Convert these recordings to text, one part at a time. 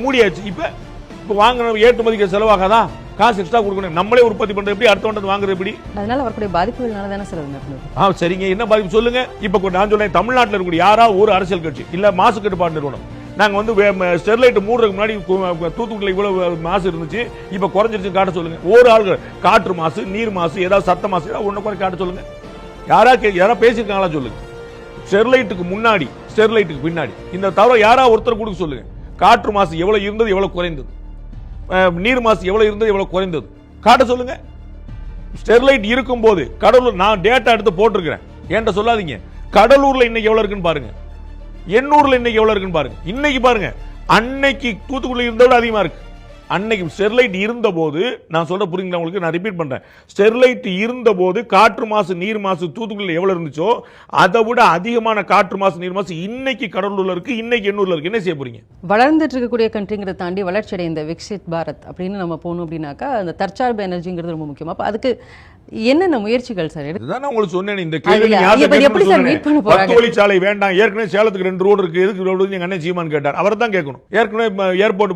மூடியாச்சு. இப்ப வாங்குற ஏற்றுமதிக்கு செலவாகாதா? காசு எக்ஸ்ட்ரா கொடுக்கணும். நம்மளே உற்பத்தி பண்றது எப்படி, அடுத்தவங்க வாங்குறது எப்படி? அதனால வரக்கூடிய பாதிப்புகள்னால தானே சார் அது. சரிங்க, என்ன பாதிப்பு சொல்லுங்க. இப்ப நான் சொல்றேன், தமிழ்நாட்டில் இருக்கக்கூடிய யாராவது ஒரு அரசியல் கட்சி இல்ல மாசு கட்டுப்பாடு நிறுவனம், நாங்க வந்து ஸ்டெர்லைட் மூடுறதுக்கு முன்னாடி தூத்துக்குடியில் இவ்வளவு மாசு இருந்துச்சு, இப்ப குறைஞ்சிருச்சு காட்ட சொல்லுங்க. ஒரு ஆள்கள் காற்று மாசு, நீர் மாசு, ஏதாவது சத்த மாசு, ஒன்னு குறை காட்ட சொல்லுங்க. யாரா பேசிருக்காங்களா சொல்லுங்க. ஸ்டெர்லைட்டுக்கு முன்னாடி, ஸ்டெர்லைட்டுக்கு பின்னாடி இந்த தவிர யாராவது ஒருத்தர் கொடுக்க சொல்லுங்க. காற்று மாசு எவ்வளவு இருந்தது, எவ்வளவு குறைந்தது, நீர் மாசு எவ்வளவு இருந்தது, எவ்வளவு குறைந்தது காட்ட சொல்லுங்க. ஸ்டெர்லைட் இருக்கும் போது கடலூர், நான் டேட்டா எடுத்து போட்டிருக்கிறேன், என்கிட்ட சொல்லாதீங்க. கடலூர்ல இன்னைக்கு எவ்வளவு இருக்குன்னு பாருங்க, எண்ணூர்ல இன்னைக்கு எவ்வளவு இருக்குன்னு பாருங்க. இன்னைக்கு பாருங்க, அன்னைக்கு தூத்துக்குடி இருந்ததை விட அதிகமா இருக்கு. அன்னைக்கு ஸ்டெர்லைட் இருந்த போது, நான் சொல்ற புரியுங்களா உங்களுக்கு, நான் ரிப்பீட் பண்றேன், ஸ்டெர்லைட் இருந்த போது காற்று மாசு நீர் மாசு தூத்துக்குடியில் எவ்வளவு இருந்துச்சோ அதை விட அதிகமான காற்று மாசு நீர் மாசு இன்னைக்கு கடலூர்ல இருக்கு, இன்னைக்கு எண்ணூர்ல இருக்கு. என்ன செய்ய போறீங்க? வளர்ந்துட்டு இருக்கக்கூடிய கண்ட்ரிங்கிறத தாண்டி வளர்ச்சி அடைந்த விக்சித் பாரத் அப்படின்னு நம்ம போகணும் அப்படின்னாக்கா அந்த தற்சார்பு எனர்ஜிங்கிறது ரொம்ப முக்கியம். அப்ப அதுக்கு என்னென்ன முயற்சிகள் சார் எடுத்து? இதுதான் உங்களுக்கு சொன்னேன். இந்த கேள்வி எப்படி சார் மீட் பண்ண போறாங்க? 10 வழிச்சாலை வேண்டாம், ஏற்கனவே சேலத்துக்கு 2 ரோடு இருக்கு, எதுக்கு ரோடு எங்க அண்ணன் சீமான் கேட்டார், அவர் தான் கேட்கணும். ஏற்கனவே ஏர்போர்ட்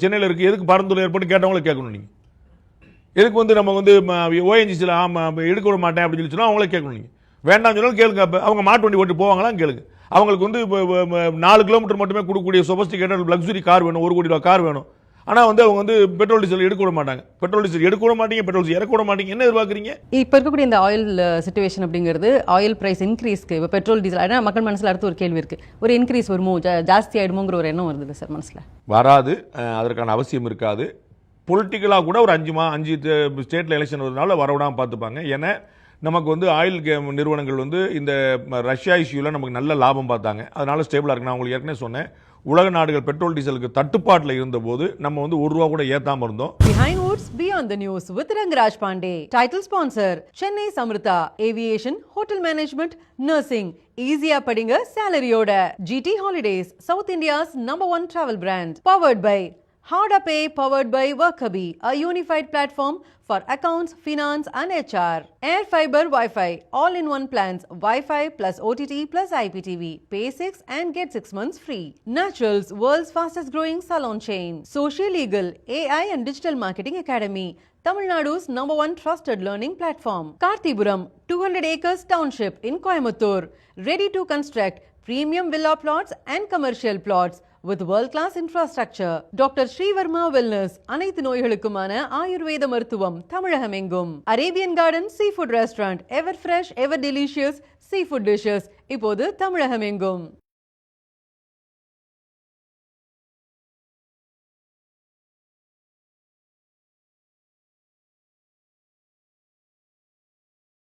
சென்னையில் இருக்கு, எதுக்கு பரந்தூர் ஏர்போர்ட் கேட்டவங்கள கேட்கணும். நீங்க எதுக்கு வந்து நம்ம வந்து ஓஎன்ஜிசியில் எடுக்க விட மாட்டேன் அப்படின்னு சொல்லி சொன்னா அவங்களே கேட்கணும். நீங்க வேண்டாம் சொன்னாலும் கேளுங்க. அவங்க மாட்டு வண்டி ஓட்டி போவாங்களாம் கேளுங்க. அவங்களுக்கு வந்து 4 கிலோமீட்டர் மட்டுமே கொடுக்கக்கூடிய சொபஸ்டிகேட்டட் லக்ஸுரி கார் வேணும், 1 கோடி ரூபாய் கார் வேணும். ஆனா வந்து அவங்க வந்து பெட்ரோல் டீசல் எடுக்க விட மாட்டாங்க. பெட்ரோல் டீசல் எடுக்க விட மாட்டீங்க, பெட்ரோல் இறக்க விட மாட்டீங்க. என்ன எதிர்பார்க்குறீங்க? இப்போ இருக்கக்கூடிய இந்த ஆயில் சிச்சுவேஷன் அப்படிங்கிறது ஆயில் பிரைஸ் இன்க்ரீஸ்க்கு, இப்போ பெட்ரோல் டீசல், ஆனால் மக்கள் மனசில் அடுத்து ஒரு கேள்வி இருக்கு, ஒரு இன்க்ரீஸ் வருமோ, ஜாஸ்தி ஆயிடுமோங்கிற ஒரு எண்ணம் வருது சார் மனசில். வராது, அதற்கான அவசியம் இருக்காது. பொலிட்டிக்கலாக கூட ஒரு 5 ஸ்டேட்ல எலெக்ஷன் வருதுனால வரவிடாமல் பார்த்துப்பாங்க. ஏன்னா நமக்கு வந்து ஆயில் நிறுவனங்கள் வந்து இந்த ரஷ்யா இஷ்யூவில் நமக்கு நல்ல லாபம் பார்த்தாங்க, அதனால ஸ்டேபிளாக இருக்கு. நான் உங்களுக்கு ஏற்கனவே சொன்னேன், உலக நாடுகள் பெட்ரோல் டீசலுக்கு தட்டுப்பாட்டில் இருந்த போது நம்ம வந்து ₹1 கூட ஏத்தாம இருந்தோம். Behind Woods Beyond the News with Rangaraj Pandey. Title sponsor Chennai Samrita Aviation Hotel Management Nursing. Easy படிங்க salary-யோட. GT Holidays, South India's #1 travel brand. Powered by Harda Pay, powered by Workabi, a unified platform for accounts, finance and HR. Air Fiber Wi-Fi, all-in-one plans, Wi-Fi plus OTT plus IPTV. Pay 6 and get 6 months free. Naturals, world's fastest growing salon chain. Social Legal, AI and Digital Marketing Academy. Tamil Nadu's #1 trusted learning platform. Karthipuram, 200 acres township in Coimbatore. Ready to construct premium villa plots and commercial plots with world-class infrastructure. Dr. Srivarma Wellness, அனைத்து நோய்களுக்குமான ஆயுர்வேத மருத்துவம் தமிழகம் எங்கும். Arabian Garden Seafood Restaurant, ever fresh, ever delicious seafood dishes இப்போது தமிழகம் எங்கும்.